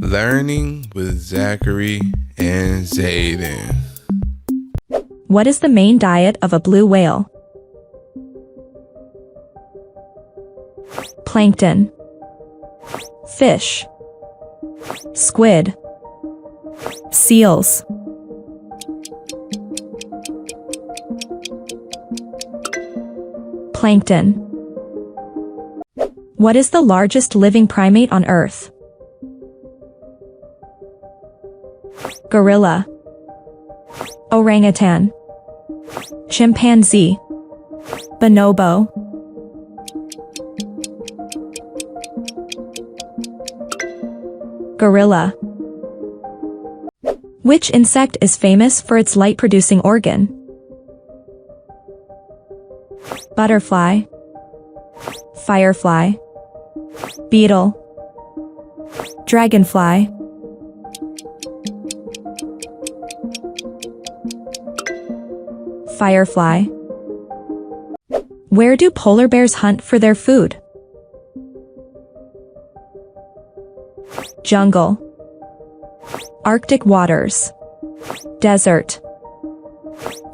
Learning with Zachary and Zayden. What is the main diet of a blue whale? Plankton. Fish. Squid. Seals. Plankton. What is the largest living primate on Earth? Gorilla. Orangutan. Chimpanzee. Bonobo. Gorilla. Which insect is famous for its light-producing organ? Butterfly. Firefly. Beetle. Dragonfly. Firefly. Where do polar bears hunt for their food? Jungle. Arctic waters. Desert.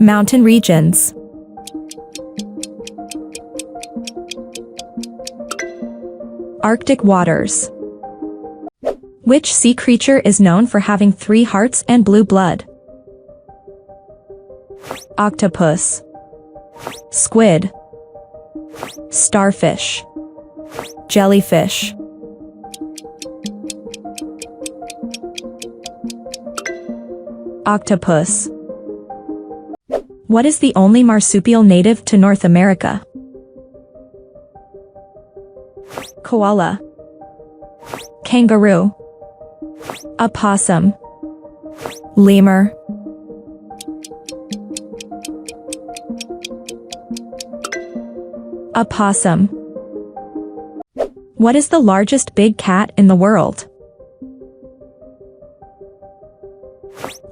Mountain regions. Arctic waters. Which sea creature is known for having 3 hearts and blue blood? Octopus. Squid. Starfish. Jellyfish. Octopus. What is the only marsupial native to North America? Koala. Kangaroo. Opossum. Lemur. Opossum. What is the largest big cat in the world?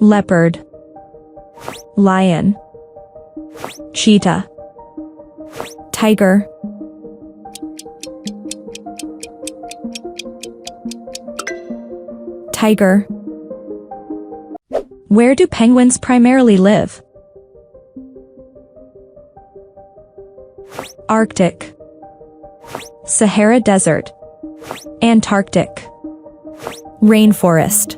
Leopard. Lion. Cheetah. Tiger. Tiger. Where do penguins primarily live? Arctic. Sahara Desert. Antarctic. Rainforest.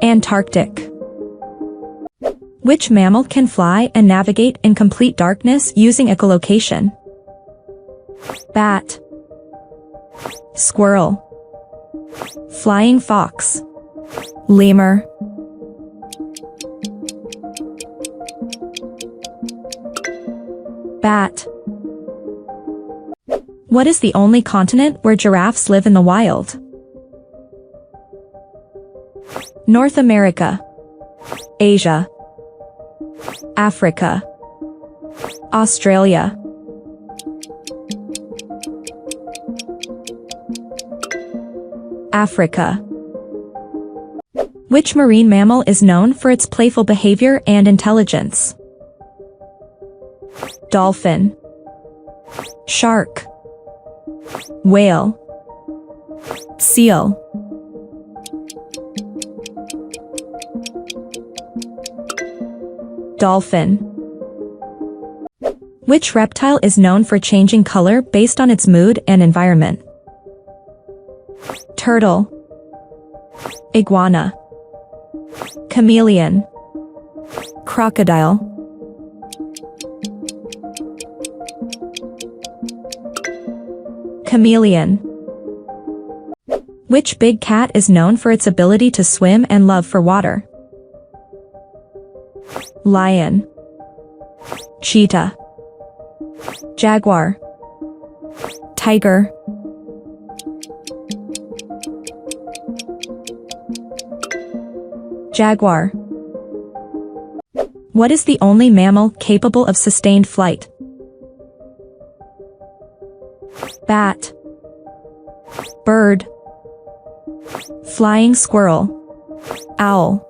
Antarctic. Which mammal can fly and navigate in complete darkness using echolocation? Bat. Squirrel. Flying fox. Lemur. Bat. What is the only continent where giraffes live in the wild? North America. Asia. Africa. Australia. Africa. Which marine mammal is known for its playful behavior and intelligence? Dolphin. Shark. Whale. Seal. Dolphin. Which reptile is known for changing color based on its mood and environment? Turtle. Iguana. Chameleon. Crocodile. Chameleon. Which big cat is known for its ability to swim and love for water? Lion. Cheetah. Jaguar. Tiger. Jaguar. What is the only mammal capable of sustained flight? Bat. Bird. Flying squirrel. Owl.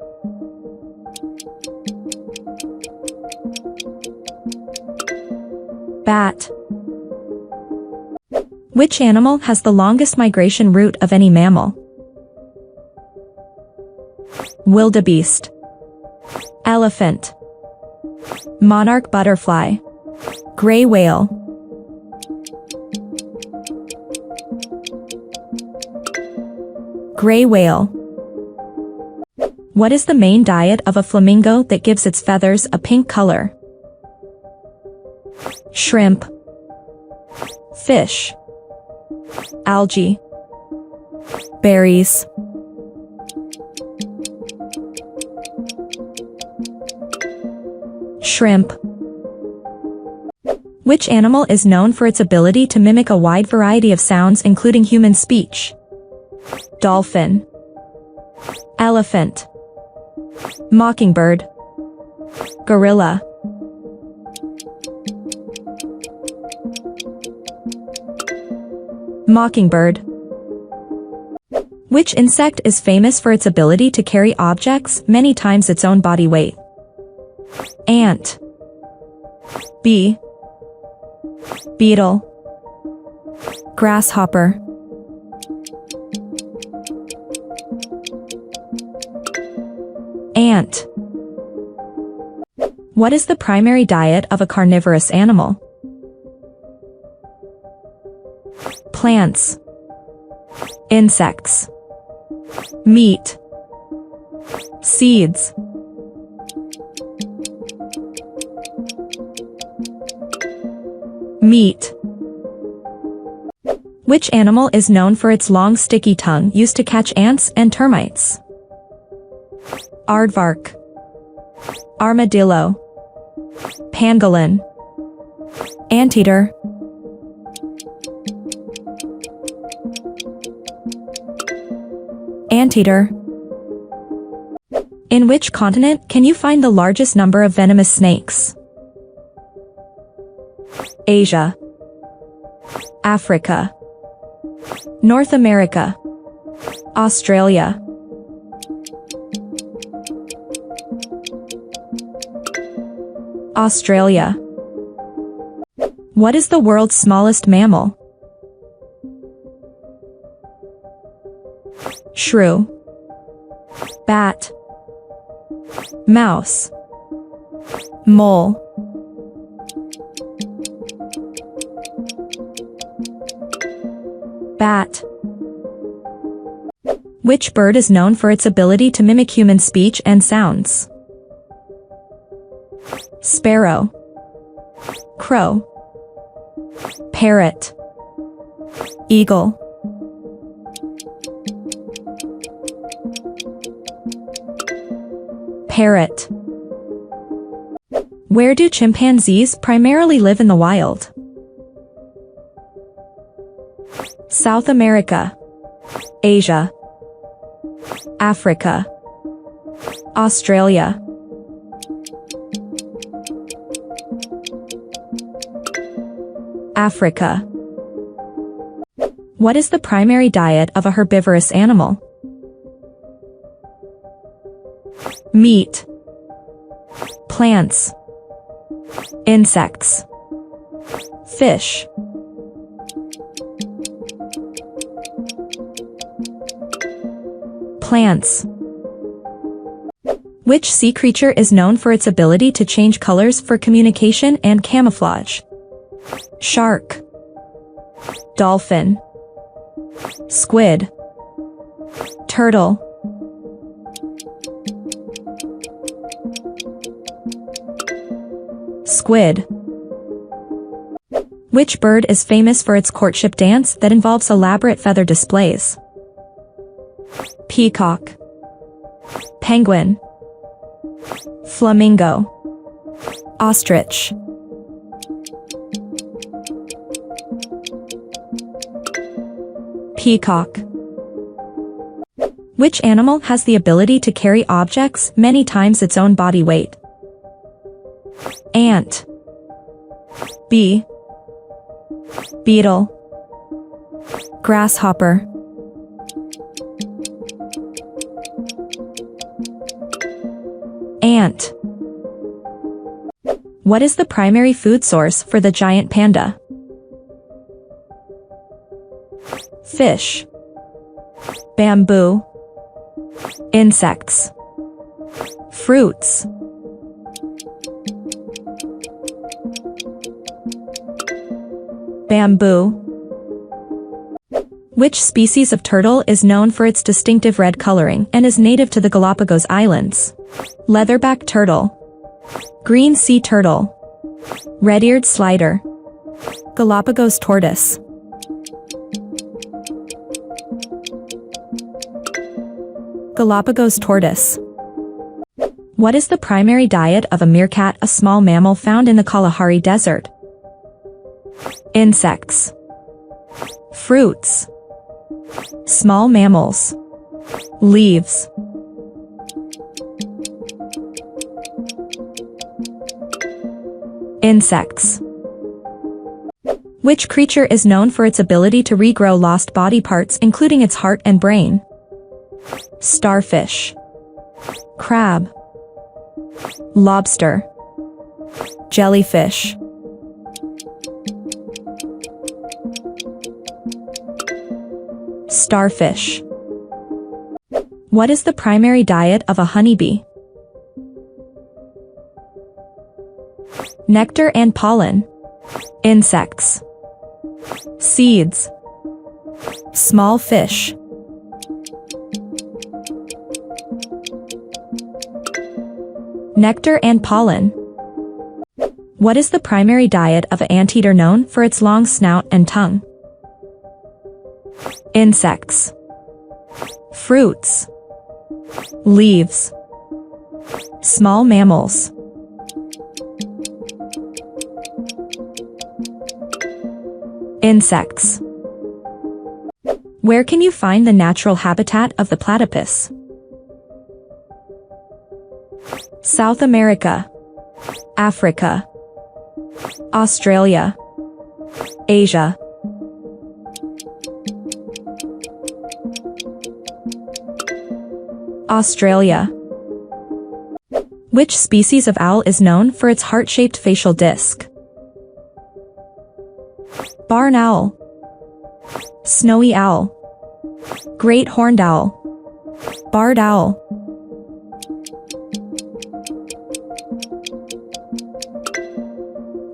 Bat. Which animal has the longest migration route of any mammal? Wildebeest. Elephant. Monarch butterfly. Gray whale. Gray whale. What is the main diet of a flamingo that gives its feathers a pink color? Shrimp. Fish. Algae. Berries. Shrimp. Which animal is known for its ability to mimic a wide variety of sounds including human speech? Dolphin. Elephant. Mockingbird. Gorilla. Mockingbird. Which insect is famous for its ability to carry objects many times its own body weight? Ant. Bee. Beetle. Grasshopper. Ant. What is the primary diet of a carnivorous animal? Plants. Insects. Meat. Seeds. Meat. Which animal is known for its long sticky tongue used to catch ants and termites? Aardvark. Armadillo. Pangolin. Anteater. Anteater. In which continent can you find the largest number of venomous snakes? Asia. Africa. North America. Australia. Australia. What is the world's smallest mammal? Shrew. Bat. Mouse. Mole. Bat. Which bird is known for its ability to mimic human speech and sounds? Sparrow. Crow. Parrot. Eagle. Parrot. Where do chimpanzees primarily live in the wild? South America. Asia. Africa. Australia. Africa. What is the primary diet of a herbivorous animal? Meat. Plants. Insects. Fish. Plants. Which sea creature is known for its ability to change colors for communication and camouflage? Shark. Dolphin. Squid. Turtle. Squid. Which bird is famous for its courtship dance that involves elaborate feather displays? Peacock. Penguin. Flamingo. Ostrich. Peacock. Which animal has the ability to carry objects many times its own body weight? Ant. Bee. Beetle. Grasshopper. Ant. What is the primary food source for the giant panda? Fish. Bamboo. Insects. Fruits. Bamboo. Which species of turtle is known for its distinctive red coloring and is native to the Galapagos Islands? Leatherback turtle. Green sea turtle. Red-eared slider. Galapagos tortoise. Galapagos tortoise. What is the primary diet of a meerkat, a small mammal found in the Kalahari Desert? Insects. Fruits. Small mammals. Leaves. Insects. Which creature is known for its ability to regrow lost body parts, including its heart and brain? Starfish. Crab. Lobster. Jellyfish. Starfish. What is the primary diet of a honeybee? Nectar and pollen. Insects. Seeds. Small fish. Nectar and pollen. What is the primary diet of an anteater known for its long snout and tongue? Insects. Fruits. Leaves. Small mammals. Insects. Where can you find the natural habitat of the platypus? South America. Africa. Australia. Asia. Australia. Which species of owl is known for its heart-shaped facial disc? Barn owl. Snowy owl. Great horned owl. Barred owl.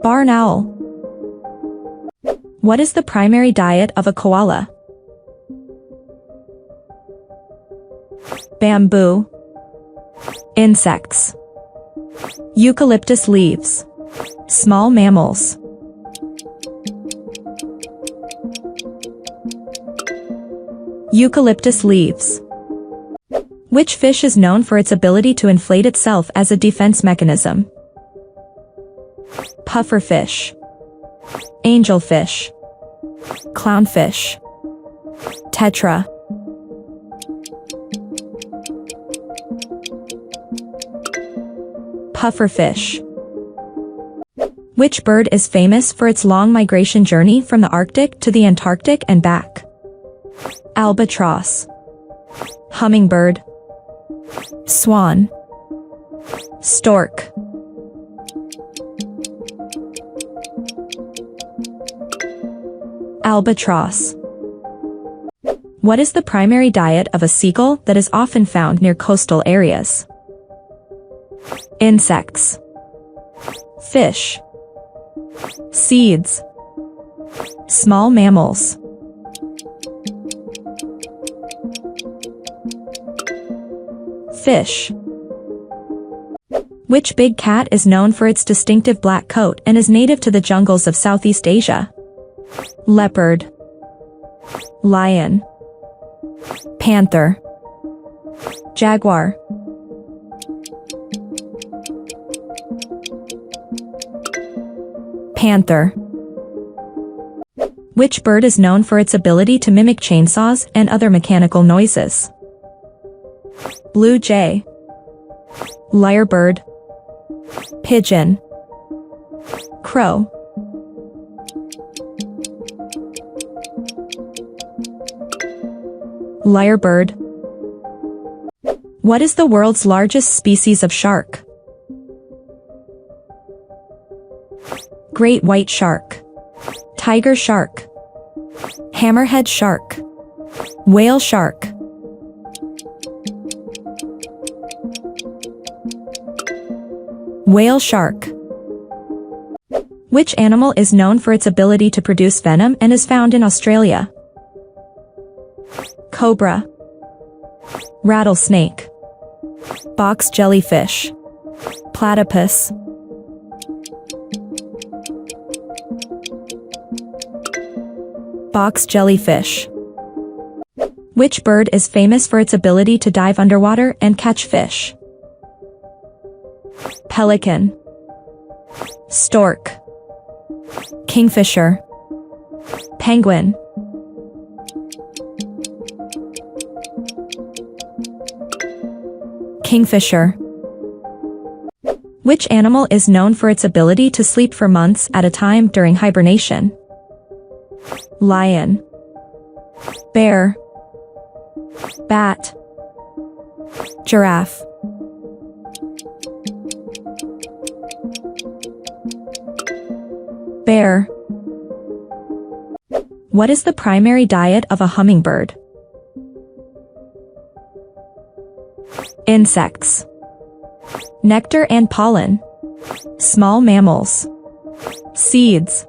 Barn owl. What is the primary diet of a koala? Bamboo. Insects. Eucalyptus leaves. Small mammals. Eucalyptus leaves. Which fish is known for its ability to inflate itself as a defense mechanism? Pufferfish. Angelfish. Clownfish. Tetra. Pufferfish. Which bird is famous for its long migration journey from the Arctic to the Antarctic and back? Albatross. Hummingbird. Swan. Stork. Albatross. What is the primary diet of a seagull that is often found near coastal areas? Insects. Fish. Seeds. Small mammals. Fish. Which big cat is known for its distinctive black coat and is native to the jungles of Southeast Asia? Leopard. Lion. Panther. Jaguar. Panther. Which bird is known for its ability to mimic chainsaws and other mechanical noises? Blue jay. Lyrebird. Pigeon. Crow. Lyrebird. What is the world's largest species of shark? Great white shark. Tiger shark. Hammerhead shark. Whale shark. Whale shark. Which animal is known for its ability to produce venom and is found in Australia? Cobra. Rattlesnake. Box jellyfish. Platypus. Box jellyfish. Which bird is famous for its ability to dive underwater and catch fish? Pelican. Stork. Kingfisher. Penguin. Kingfisher. Which animal is known for its ability to sleep for months at a time during hibernation? Lion. Bear. Bat. Giraffe. Bear. What is the primary diet of a hummingbird? Insects. Nectar and pollen. Small mammals. Seeds.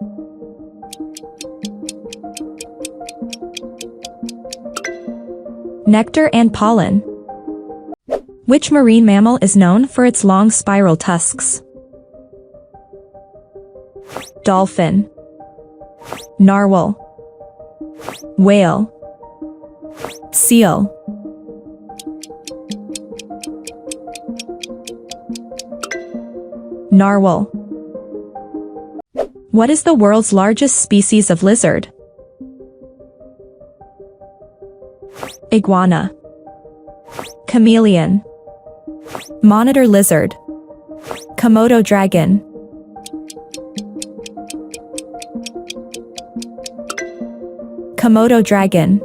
Nectar and pollen. Which marine mammal is known for its long spiral tusks? Dolphin. Narwhal. Whale. Seal. Narwhal. What is the world's largest species of lizard? Iguana. Chameleon. Monitor lizard. Komodo dragon. Komodo dragon.